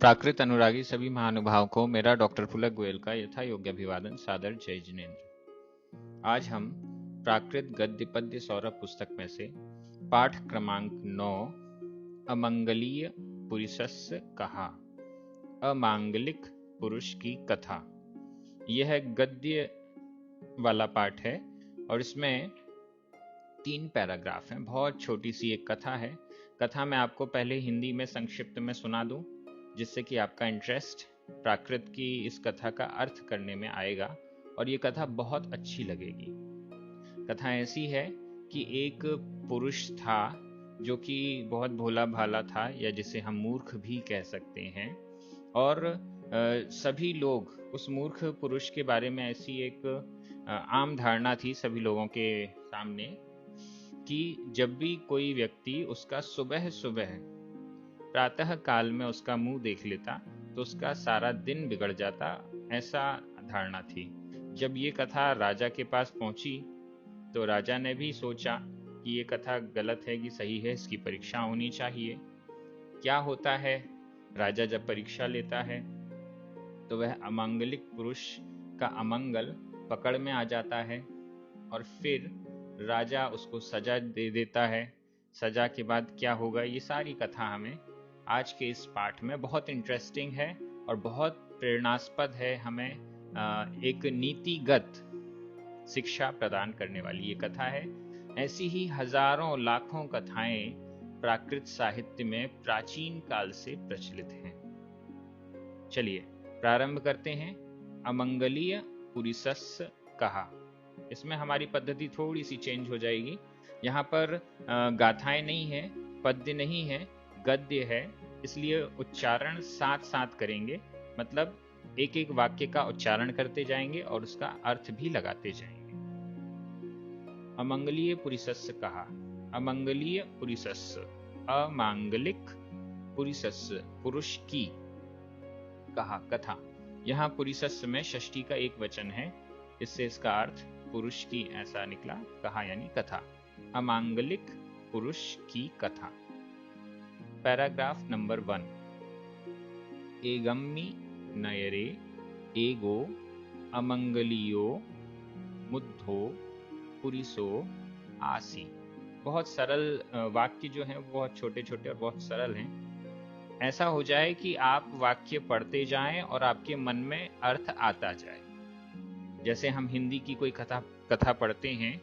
प्राकृत अनुरागी सभी महानुभावों को मेरा डॉक्टर पुलक गोयल का यथा योग्य अभिवादन, सादर जय जिनेन्द्र। आज हम प्राकृत गद्य पद्य सौरभ पुस्तक में से पाठ क्रमांक 9 अमंगलीय पुरुषस्य कहा, अमांगलिक पुरुष की कथा, यह गद्य वाला पाठ है और इसमें 3 पैराग्राफ हैं। बहुत छोटी सी एक कथा है। कथा मैं आपको पहले हिंदी में संक्षिप्त में सुना दूं, जिससे कि आपका इंटरेस्ट प्राकृत की इस कथा का अर्थ करने में आएगा और ये कथा बहुत अच्छी लगेगी। कथा ऐसी है कि एक पुरुष था जो कि बहुत भोला भाला था, या जिसे हम मूर्ख भी कह सकते हैं, और सभी लोग उस मूर्ख पुरुष के बारे में ऐसी एक आम धारणा थी सभी लोगों के सामने कि जब भी कोई व्यक्ति उसका सुबह सुबह प्रातः काल में उसका मुंह देख लेता तो उसका सारा दिन बिगड़ जाता, ऐसा धारणा थी। जब ये कथा राजा के पास पहुंची तो राजा ने भी सोचा कि ये कथा गलत है कि सही है, इसकी परीक्षा होनी चाहिए। क्या होता है, राजा जब परीक्षा लेता है तो वह अमांगलिक पुरुष का अमंगल पकड़ में आ जाता है और फिर राजा उसको सजा दे देता है। सजा के बाद क्या होगा, ये सारी कथा हमें आज के इस पाठ में बहुत इंटरेस्टिंग है और बहुत प्रेरणास्पद है। हमें एक नीतिगत शिक्षा प्रदान करने वाली ये कथा है। ऐसी ही हजारों लाखों कथाएं प्राकृत साहित्य में प्राचीन काल से प्रचलित हैं। चलिए प्रारंभ करते हैं। अमंगलीय पुरुषस्य कहा। इसमें हमारी पद्धति थोड़ी सी चेंज हो जाएगी। यहाँ पर गाथाएं नहीं है, पद्य नहीं है, गद्य है, इसलिए उच्चारण साथ साथ करेंगे। मतलब एक एक वाक्य का उच्चारण करते जाएंगे और उसका अर्थ भी लगाते जाएंगे। अमंगलीय पुरुषस्य कहा। अमंगलीय पुरुषस्य, अमांगलिक पुरुषस्य, पुरुष की कहा, कथा। यहाँ पुरुषस्य में षष्ठी का एक वचन है, इससे इसका अर्थ पुरुष की ऐसा निकला, कहा यानी कथा। अमांगलिक पुरुष की कथा। Paragraph number 1। एगम्मी नयरे एगो अमंगलियो मुद्धो पुरिसो आसी। बहुत सरल वाक्य जो हैं वो बहुत छोटे छोटे और बहुत सरल हैं। ऐसा हो जाए कि आप वाक्य पढ़ते जाएं और आपके मन में अर्थ आता जाए। जैसे हम हिंदी की कोई कथा पढ़ते हैं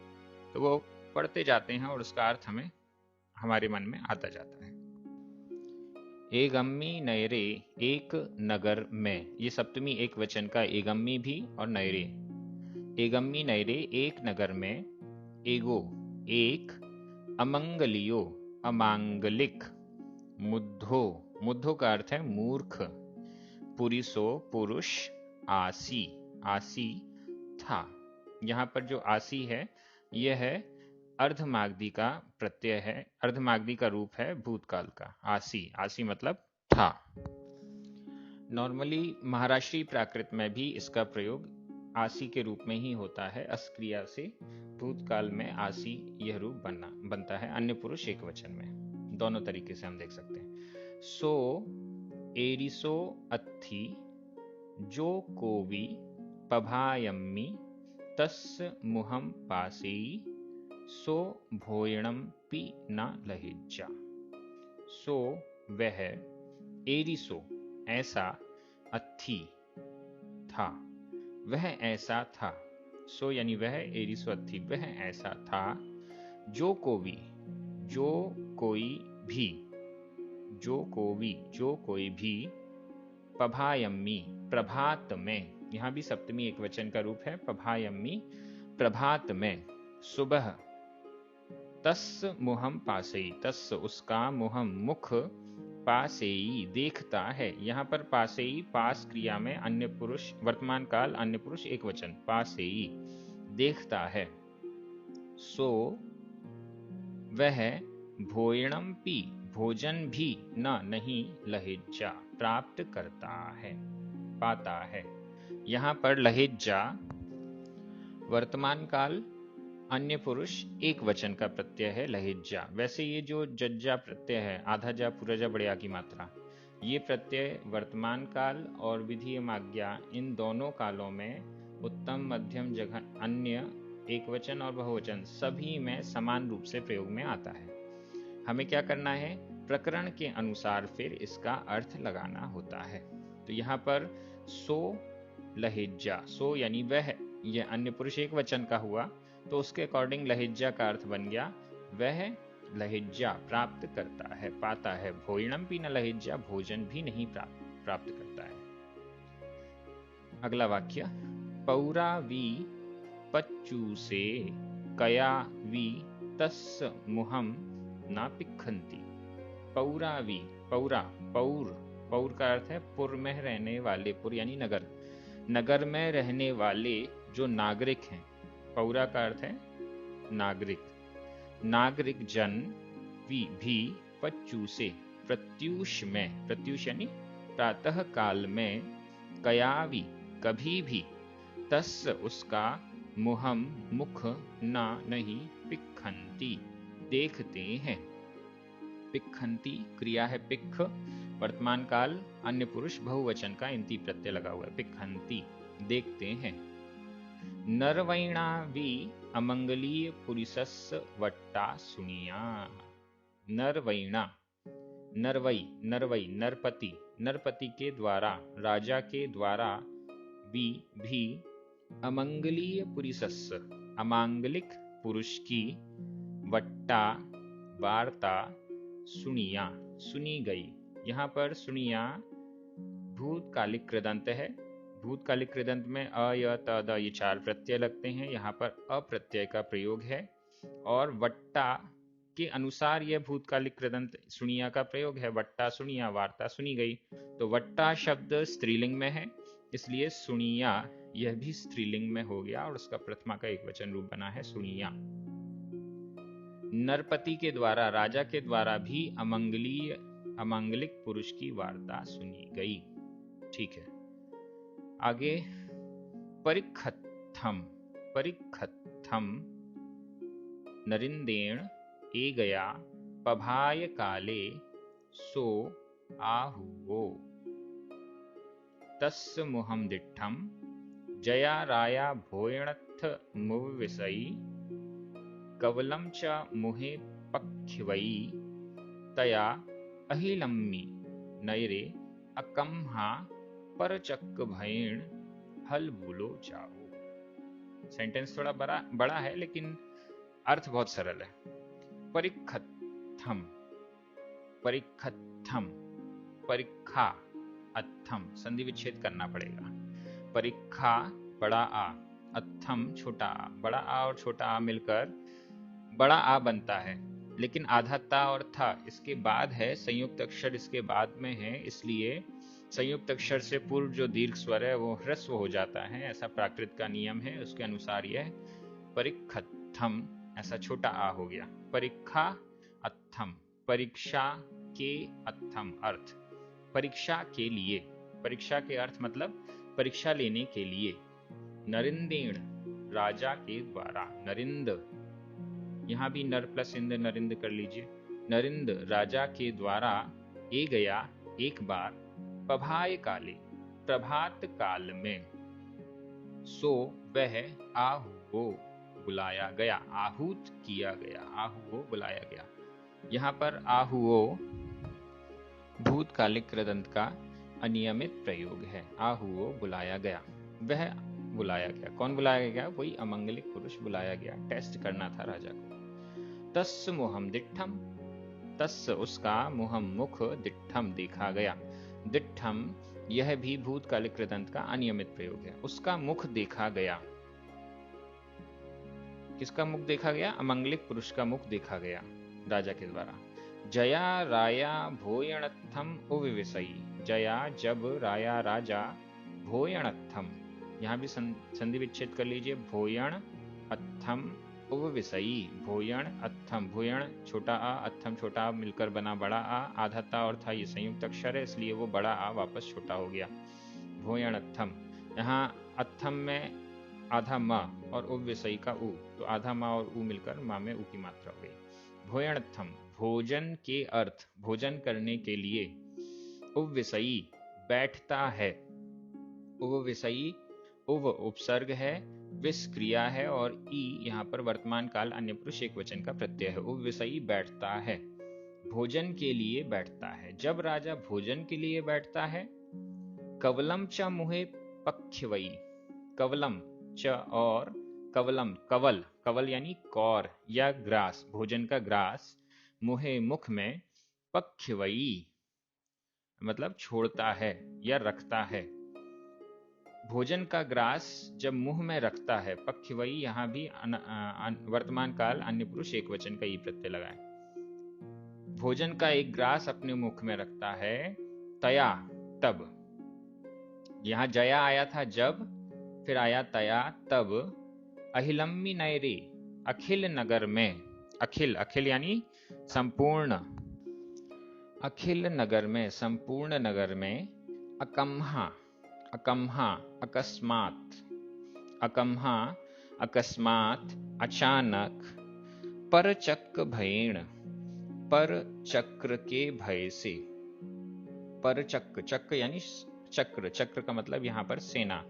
तो वो पढ़ते जाते हैं और उसका अर्थ हमें हमारे मन में आता जाता है। एगम्मी नयरे, एक नगर में, ये सप्तमी एक वचन का एगम्मी भी और नयरे। एगम्मी नयरे, एक नगर में, एगो एक, अमंगलियो अमांगलिक, मुद्धो, मुद्धो का अर्थ है मूर्ख, पुरिसो पुरुष, आसी, आसी था। यहाँ पर जो आसी है यह है अर्धमागधी का प्रत्यय है, अर्धमागधी का रूप है भूतकाल का। आसी, आसी मतलब था। नॉर्मली महाराष्ट्री प्राकृत में भी इसका प्रयोग आसी के रूप में ही होता है, अस्क्रिया से। भूतकाल में आसी यह रूप बनता है, अन्य पुरुष एक वचन में। दोनों तरीके से हम देख सकते हैं। सो एरिसो अत्थि जो कोवी पभायम्मी तस् मुहम पासेई सो भोयणम पी न लहिज्जा। सो वह, एरिसो ऐसा, अत्थि था, वह ऐसा था। सो यानी वह, एरिसो अत्थि वह ऐसा था, जो कोवी, जो कोई भी, जो कोवी जो कोई भी, पभायम्मी प्रभात में, यहां भी सप्तमी एक वचन का रूप है, पभायम्मी प्रभात में, सुबह, तस् मुहम पासेई, तस् उसका, मुहम मुख, पासेई देखता है। यहाँ पर पासेई पास क्रिया में अन्य पुरुष, वर्तमान काल अन्य पुरुष एक वचन, पासेई देखता है। सो वह, भोयणम पी भोजन भी, न नहीं, लहिज्जा प्राप्त करता है, पाता है। यहाँ पर लहिज्जा वर्तमान काल अन्य पुरुष एक वचन का प्रत्यय है, लहिज्जा। वैसे ये जो जज्जा प्रत्यय है, आधा जा पूरा जा बड़े आ की मात्रा, ये प्रत्यय वर्तमान काल और विधेयमाज्ञा इन दोनों कालों में उत्तम, मध्यम, जघन, अन्य, एकवचन और बहुवचन सभी में समान रूप से प्रयोग में आता है। हमें क्या करना है? प्रकरण के अनुसार फिर इसका अर्थ लगाना होता है। तो यहाँ पर सो लहिज्जा, सो यानी वह, यह अन्य पुरुष एक वचन का हुआ, तो उसके अकॉर्डिंग लहिज्जा का अर्थ बन गया वह लहिज्जा प्राप्त करता है, पाता है। भोजनम भी न लहिज्जा, भोजन भी नहीं प्राप्त करता है। अगला वाक्य, पौरा वी पच्चूसे कया वी तस् मुहम ना पिखंती। पौरावी, पौरा, पौर, पौर का अर्थ है पुर में रहने वाले, पुर यानी नगर, नगर में रहने वाले जो नागरिक हैं। पौरा का अर्थ है नागरिक, नागरिक जन भी पच्चूसे प्रत्यूष में, प्रत्यूष यानी प्रातः काल में, कयावी कभी भी, तस् उसका, मुहम मुख, ना नहीं, पिखंती देखते हैं। पिखंती क्रिया है पिख, वर्तमान काल, अन्य पुरुष बहुवचन का इंती प्रत्यय लगा हुआ है, पिखंती देखते हैं। नरवैणा वी अमंगलीय पुरुषस् वट्टा सुनिया। नरवैणा, नरवई, नरवई नरपति, नरपति के द्वारा, राजा के द्वारा, भी अमंगलीय पुरुषस् अमांगलिक पुरुष की, वट्टा वार्ता, सुनिया सुनी गई। यहाँ पर सुनिया भूतकालिक कृदंत है। भूतकालिक कृदंत में अ, य, त, द ये 4 प्रत्यय लगते हैं। यहाँ पर अप्रत्यय का प्रयोग है और वट्टा के अनुसार यह भूतकालिक कृदंत सुनिया का प्रयोग है। वट्टा सुनिया, वार्ता सुनी गई। तो वट्टा शब्द स्त्रीलिंग में है, इसलिए सुनिया यह भी स्त्रीलिंग में हो गया और उसका प्रथमा का एक वचन रूप बना है सुनिया। नरपति के द्वारा, राजा के द्वारा भी अमांगलिक पुरुष की वार्ता सुनी गई। ठीक है, आगे परिखत्थम, परिखत्थम नरिंदेण ए गया पभाय काले सो आहुवो तस् मुहम दिट्ठम जया राया भोयणथ मुविसई कवलम च मुहे पख्यवई तया अहिलम्मी नयरे अकम्हा परचक्क भयण हल बोलो जाओ। सेंटेंस थोड़ा बड़ा है लेकिन अर्थ बहुत सरल है। परिखत्थम, परिखत्थम, परीक्षा, अत्थम संधि विच्छेद करना पड़ेगा। परीक्षा बड़ा आ, अत्थम छोटा आ। बड़ा आ और छोटा आ मिलकर बड़ा आ बनता है, लेकिन आधा ता और था इसके बाद है, संयुक्त अक्षर इसके बाद में है, इसलिए संयुक्त अक्षर से पूर्व जो दीर्घ स्वर है वो ह्रस्व हो जाता है। ऐसा प्राकृत का नियम है, उसके अनुसार यह परिखत्थम ऐसा छोटा आ हो गया। परीक्षा अत्थम, परीक्षा के अत्थम अर्थ परीक्षा के लिए, परीक्षा के अर्थ मतलब परीक्षा लेने के लिए। नरिंदेण राजा के द्वारा, नरिंद यहाँ भी नर प्लस इंद नरिंद कर लीजिए। नरिंद राजा के द्वारा ए गया एक बार, पभाय काले प्रभात काल में, सो वह आहुवो बुलाया गया, आहूत किया गया, आहुवो बुलाया गया। यहाँ पर आहुवो भूतकालिक कृदंत का अनियमित प्रयोग है। आहुवो बुलाया गया, वह बुलाया गया। कौन बुलाया गया? वही अमंगलिक पुरुष बुलाया गया, टेस्ट करना था राजा को। तस् मुहम दिट्ठम, तस् उसका, मुहम मुख, दिट्ठम देखा गया। दिट्ठम यह भी भूतकालिक कृदंत का अनियमित प्रयोग है। उसका मुख देखा गया। किसका मुख देखा गया? अमंगलिक पुरुष का मुख देखा गया राजा के द्वारा। जया राया भोयणत्थम उविविसई, जया जब, राया राजा, भोयणत्थम यहाँ भी संधि विच्छेद कर लीजिए। भोयण अत्थम उपविसई, भोयण अत्थम, भोयण छोटा आ, अत्थम छोटा आ मिलकर बना बड़ा आ। आधा ता और था ये संयुक्त अक्षर है, इसलिए वो बड़ा आ वापस छोटा हो गया। भोयण अत्थम, यहाँ अत्थम में आधा म और उपविसई का उ, तो आधा मा और उ मिलकर मा में उ की मात्रा हो गई। भोयण अत्थम भोजन के अर्थ, भोजन करने के लिए। उव्विसई बैठता है। उव्विसई उव उपसर्ग है, विस क्रिया है और ई यहाँ पर वर्तमान काल अन्य पुरुष एक वचन का प्रत्यय है। उव्विसई बैठता है, भोजन के लिए बैठता है। जब राजा भोजन के लिए बैठता है, कवलम च मुहे पख्यवई, कवलम च और कवलम, कवल, कवल यानी कौर या ग्रास, भोजन का ग्रास, मुहे मुख में, पख्यवई मतलब छोड़ता है या रखता है। भोजन का ग्रास जब मुंह में रखता है, पख्यवई, यहां भी वर्तमान काल अन्य पुरुष एक वचन का ई प्रत्यय लगाए। भोजन का एक ग्रास अपने मुख में रखता है, तया तब, यहां जया आया था जब, फिर आया तया तब, अहिलम्मी नयरे अखिल नगर में, अखिल, अखिल यानी संपूर्ण, अखिल नगर में संपूर्ण नगर में, अकम्हा, अकम्हा अकस्मात, अकम्हा अकस्मात, अचानक, परचक्र भयेण, पर चक्र के भय से, पर चक्र, चक्र यानी चक्र, चक्र का मतलब यहां पर सेना,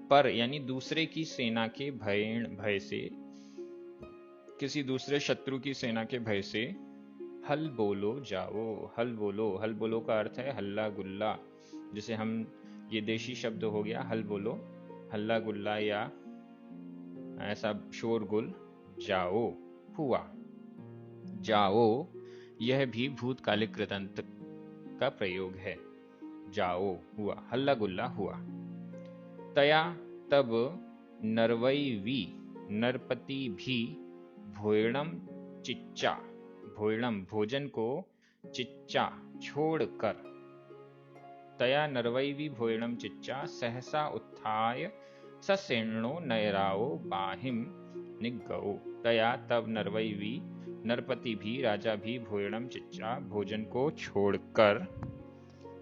पर यानी दूसरे की सेना के भयेण, भय से, किसी दूसरे शत्रु की सेना के भय से, हल बोलो जाओ, हल बोलो, हल बोलो का अर्थ है हल्ला गुल्ला, जिसे हम, ये देशी शब्द हो गया हल बोलो, हल्ला गुल्ला या ऐसा शोरगुल, जाओ हुआ, जाओ यह भी भूतकालिक कृदंत का प्रयोग है, जाओ हुआ, हल्ला गुल्ला हुआ। तया तब, नरवई नरपति भी, भोयणम चिच्चा, भोयणम भोजन को, चिच्चा छोड़कर, तया नरवैवी भोयणम चिच्चा, सहसा उत्थाय ससेनो नयराओ बाहिम निगौ। तया तब नरवैवी नरपति भी, राजा भी, भोयणम चिच्चा भोजन को छोड़कर,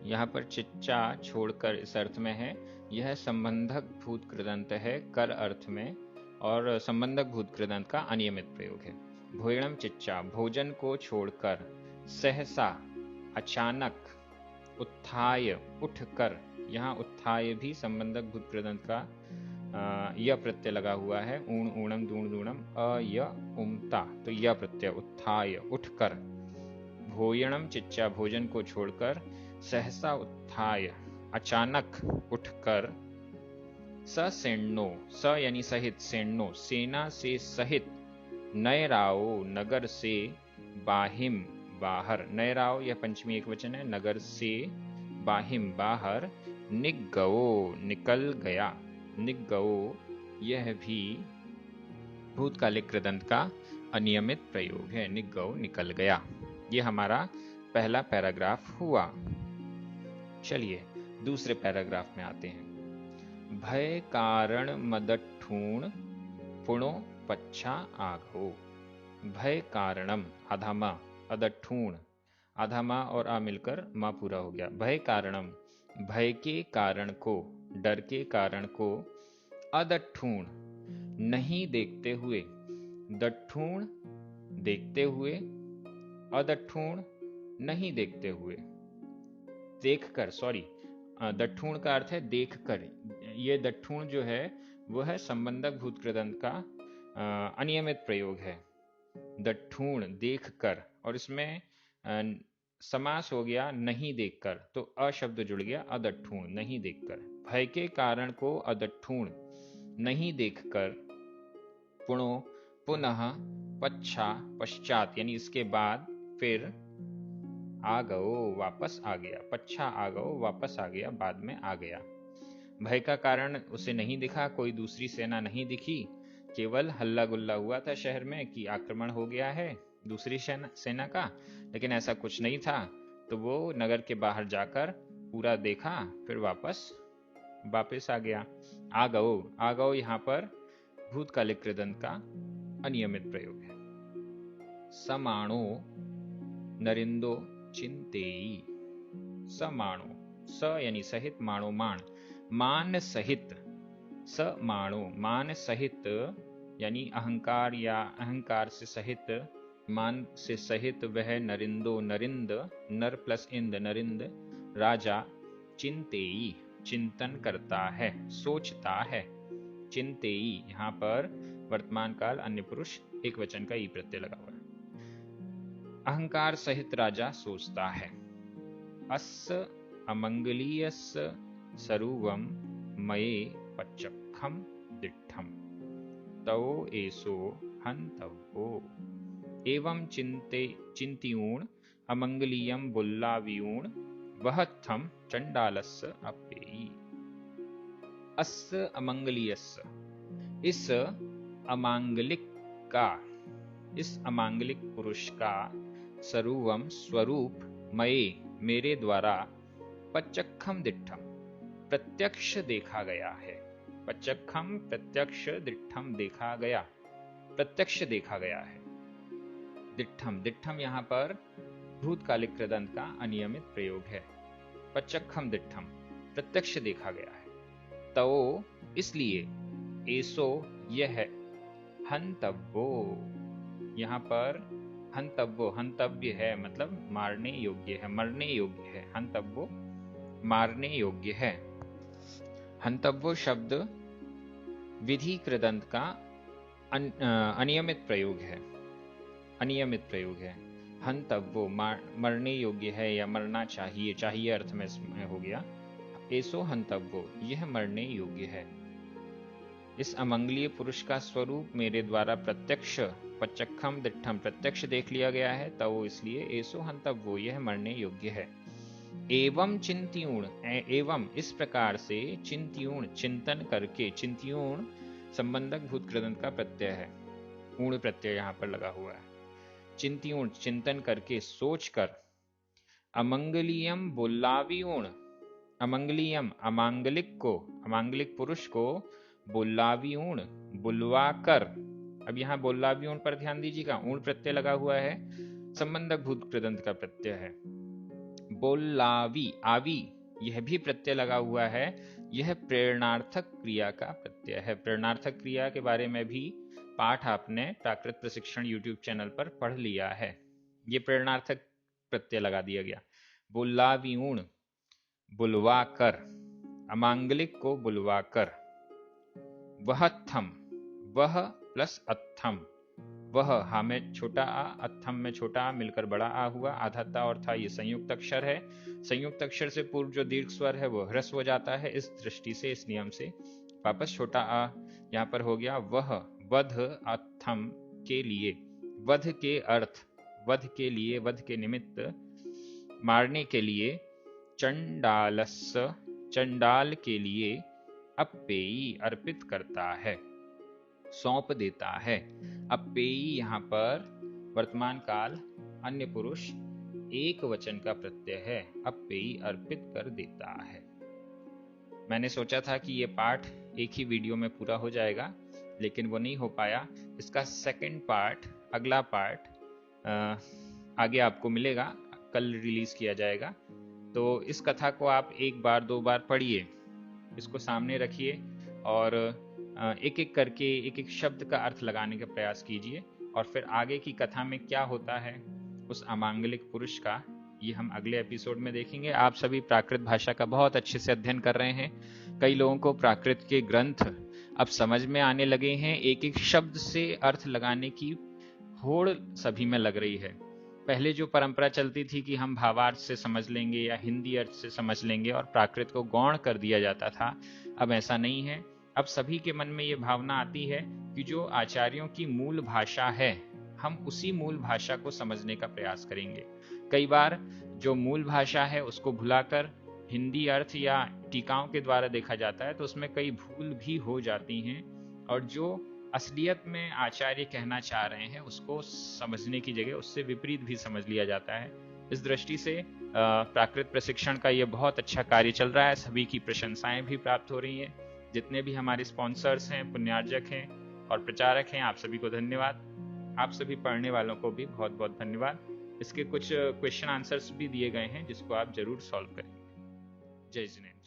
यहाँ पर चिच्चा छोड़कर इस अर्थ में है, यह संबंधक भूत कृदंत है कर अर्थ में, और संबंधक भूत कृदंत का अनियमित प्रयोग है। भोयणम चिच्चा भोजन को छोड़कर, सहसा अचानक, उत्थाय उठकर, यहाँ उत्थाय भी संबंधक भूत कृदंत का य प्रत्यय लगा हुआ है, ऊण ऊणम दूण दूणम, अय उमता, तो य प्रत्यय, उत्थाय उठकर, भोयणम चिच्चा भोजन को छोड़कर, सहसा उत्थाय अचानक उठकर, ससेनो, स यानी सहित, सेनो सेना से सहित, नयराओ नगर से, बाहिम बाहर, नयराओ यह पंचमी एक वचन है, नगर से, बाहिम बाहर, निगओ निकल गया, निगओ यह भी भूतकालिक कृदंत का अनियमित प्रयोग है, निगओ निकल गया। ये हमारा पहला पैराग्राफ हुआ। चलिए दूसरे पैराग्राफ में आते हैं। भय कारण मदठूण, पुणो पच्छा आगो। भय कारणम, आधामा, अदठूण, आधामा और आ मिलकर मा पूरा हो गया। भय कारणम भय के कारण को, डर के कारण को, अदठूण नहीं देखते हुए, दठूण देखते हुए, अदठूण नहीं देखते हुए, देखकर, सॉरी, दठूण का अर्थ है देखकर, ये दठूण जो है वह है संबंधक भूत कृदंत का अनियमित प्रयोग है, दठूण देखकर, और इसमें समास हो गया नहीं देखकर, तो अशब्द जुड़ गया, अदठूण नहीं देखकर। भय के कारण को अदठूण नहीं देखकर, पुणो पुनः, पच्छा पश्चात यानी इसके बाद, फिर, आ गओ वापस आ गया, पच्छा आ गओ वापस आ गया, बाद में आ गया। भय का कारण उसे नहीं दिखा, कोई दूसरी सेना नहीं दिखी, केवल हल्ला गुल्ला हुआ था शहर में कि आक्रमण हो गया है दूसरी सेना का, लेकिन ऐसा कुछ नहीं था। तो वो नगर के बाहर जाकर पूरा देखा, फिर वापस आ गया। आ गओ यहाँ पर भूतकालिक कृदंत का अनियमित प्रयोग है। समाणो नरिंदो चिंतेई, समाणो, स यानी सहित, माणो मान, मान सहित, स माणो मान सहित यानी अहंकार या अहंकार से सहित, मान से सहित वह नरिंदो, नरिंद नर प्लस इंद, नरिंद राजा चिंतेयी चिंतन करता है, सोचता है। चिंतेयी यहाँ पर वर्तमान काल अन्य पुरुष एक वचन का ई प्रत्यय लगा हुआ है। अहंकार सहित राजा सोचता है। अस्य अमंगलीयस्य सर्वं मये पच्चखम दिट्ठम तव एषो हन्तव्यो एवं चिन्त्यूण अमंगलीयं बुल्लाव्यूण वहत्थम चंडालस्य अप्ययी। अस्य अमंगलीयस्य इस अमांगलिक का, इस अमांगलिक पुरुष का सर्वम स्वरूप मये मेरे द्वारा पच्चखम दिट्ठम प्रत्यक्ष देखा गया है। पच्चखम प्रत्यक्ष, दिट्ठम देखा गया, प्रत्यक्ष देखा गया है। दिट्ठम, दिट्ठम यहाँ पर भूतकालिक कृदंत का अनियमित प्रयोग है। पच्चखम दिट्ठम प्रत्यक्ष देखा गया है। तो इसलिए एसो यह हंतव्यो, यहाँ पर हंतव्यो हंतव्य है मतलब मारने योग्य है, मरने योग्य है। हंतव्यो मारने योग्य है। हंतव्यो शब्द विधि कृदंत का अनियमित प्रयोग है, अनियमित प्रयोग है। हंतव्यो मरने योग्य है या मरना चाहिए, चाहिए अर्थ में इसमें हो गया। एसो हंतव्यो यह मरने योग्य है। इस अमंगलीय पुरुष का स्वरूप मेरे द्वारा प्रत्यक्ष, पच्चखम दिट्ठम प्रत्यक्ष देख लिया गया है, तो इसलिए एसो हंतव्यो यह मरने योग्य है। एवं चिंत्यूण, एवं इस प्रकार से चिंत्यूण चिंतन करके, चिंत्यूण संबंधक भूत कृदंत का प्रत्यय है, ऊण प्रत्यय यहाँ पर लगा हुआ है। चिंत्यूण चिंतन करके, सोचकर, अमंगलियम बुल्लाव्यूण, अमंगलियम अमांगलिक को, अमांगलिक पुरुष को बुल्लाव्यूण बुलवा कर। अब यहाँ बुल्लाव्यूण पर ध्यान दीजिएगा, ऊण प्रत्यय लगा हुआ है, संबंधक भूत कृदंत का प्रत्यय है। बोल्लावी, आवी यह भी प्रत्यय लगा हुआ है, यह प्रेरणार्थक क्रिया का प्रत्यय है। प्रेरणार्थक क्रिया के बारे में भी पाठ आपने प्राकृत प्रशिक्षण यूट्यूब चैनल पर पढ़ लिया है। ये प्रेरणार्थक प्रत्यय लगा दिया गया। बुल्लाव्यूण बुलवा कर, अमांगलिक को बुलवा कर। वहत्थम, वह प्लस अत्थम, वह हा में छोटा आ, अत्थम में छोटा आ मिलकर बड़ा आ हुआ, आधा ता और था ये संयुक्त अक्षर है। संयुक्त अक्षर से पूर्व जो दीर्घ स्वर है वो ह्रस्व हो जाता है। इस दृष्टि से, इस नियम से वापस छोटा आ यहाँ पर हो गया। वह वध अत्थम के लिए, वध के अर्थ, वध के लिए, वध के निमित्त, मारने के लिए, चंडालस्य चंडाल के लिए, अप्पेयी अर्पित करता है, सौंप देता है। अप्पेयी यहाँ पर वर्तमान काल अन्य पुरुष एक वचन का प्रत्यय है। अप्पेयी अर्पित कर देता है। मैंने सोचा था कि ये पाठ एक ही वीडियो में पूरा हो जाएगा, लेकिन वो नहीं हो पाया। इसका सेकंड पार्ट, अगला पार्ट आगे आपको मिलेगा, कल रिलीज किया जाएगा। तो इस कथा को आप एक बार दो बार पढ़िए, इसको सामने रखिए और एक एक करके एक एक शब्द का अर्थ लगाने का प्रयास कीजिए, और फिर आगे की कथा में क्या होता है उस अमांगलिक पुरुष का, ये हम अगले एपिसोड में देखेंगे। आप सभी प्राकृत भाषा का बहुत अच्छे से अध्ययन कर रहे हैं। कई लोगों को प्राकृत के ग्रंथ अब समझ में आने लगे हैं। एक एक शब्द से अर्थ लगाने की होड़ सभी में लग रही है। पहले जो परंपरा चलती थी कि हम भावार्थ से समझ लेंगे या हिंदी अर्थ से समझ लेंगे और प्राकृत को गौण कर दिया जाता था, अब ऐसा नहीं है। अब सभी के मन में ये भावना आती है कि जो आचार्यों की मूल भाषा है, हम उसी मूल भाषा को समझने का प्रयास करेंगे। कई बार जो मूल भाषा है उसको भुलाकर हिंदी अर्थ या टीकाओं के द्वारा देखा जाता है, तो उसमें कई भूल भी हो जाती हैं, और जो असलियत में आचार्य कहना चाह रहे हैं उसको समझने की जगह उससे विपरीत भी समझ लिया जाता है। इस दृष्टि से प्राकृत प्रशिक्षण का ये बहुत अच्छा कार्य चल रहा है। सभी की प्रशंसाएं भी प्राप्त हो रही हैं। जितने भी हमारे स्पॉन्सर्स हैं, पुण्यार्जक हैं और प्रचारक हैं, आप सभी को धन्यवाद। आप सभी पढ़ने वालों को भी बहुत बहुत धन्यवाद। इसके कुछ क्वेश्चन आंसर्स भी दिए गए हैं जिसको आप जरूर सॉल्व करें। जय जिनेंद्र।